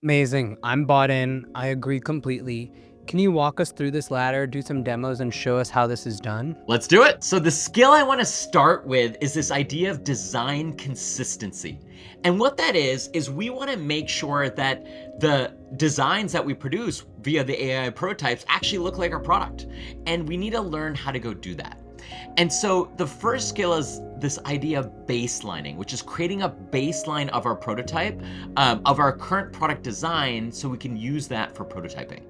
Amazing. I'm bought in. I agree completely. Can you walk us through this ladder, do some demos, and show us how this is done? Let's do it. So the skill I want to start with is this idea of design consistency. And what that is we want to make sure that the designs that we produce via the AI prototypes actually look like our product. And we need to learn how to go do that. And so the first skill is this idea of baselining, which is creating a baseline of our prototype, of our current product design, so we can use that for prototyping.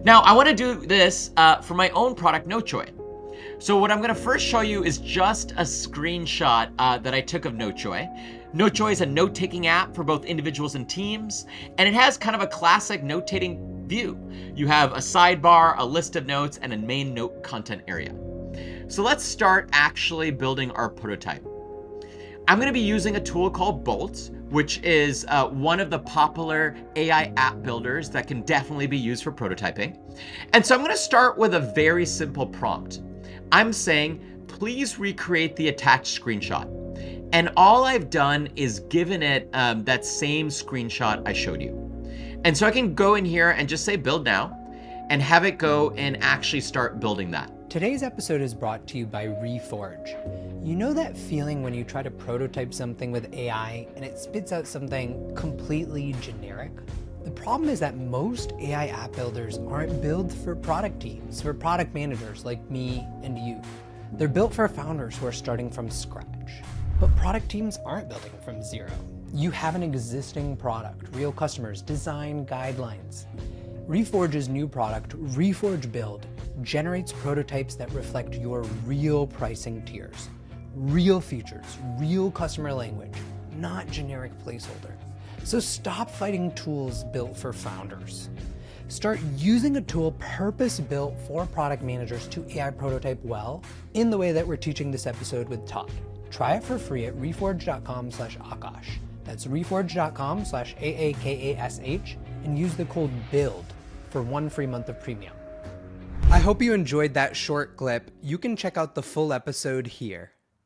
Now, I want to do this for my own product, Notejoy. So what I'm going to first show you is just a screenshot that I took of Notejoy. Notejoy is a note-taking app for both individuals and teams, and it has kind of a classic note-taking view. You have a sidebar, a list of notes, and a main note content area. So let's start actually building our prototype. I'm going to be using a tool called Bolt, which is one of the popular AI app builders that can definitely be used for prototyping. And so I'm going to start with a very simple prompt. I'm saying, please recreate the attached screenshot. And all I've done is given it that same screenshot I showed you. And so I can go in here and just say build now and have it go and actually start building that. Today's episode is brought to you by Reforge. You know that feeling when you try to prototype something with AI and it spits out something completely generic? The problem is that most AI app builders aren't built for product teams, for product managers like me and you. They're built for founders who are starting from scratch. But product teams aren't building from zero. You have an existing product, real customers, design guidelines. Reforge's new product, Reforge Build, generates prototypes that reflect your real pricing tiers, real features, real customer language, not generic placeholder. So stop fighting tools built for founders. Start using a tool purpose-built for product managers to AI prototype well in the way that we're teaching this episode with Todd. Try it for free at reforge.com/Akash. That's reforge.com/AAKASH and use the code BUILD for 1 free month of premium. I hope you enjoyed that short clip. You can check out the full episode here.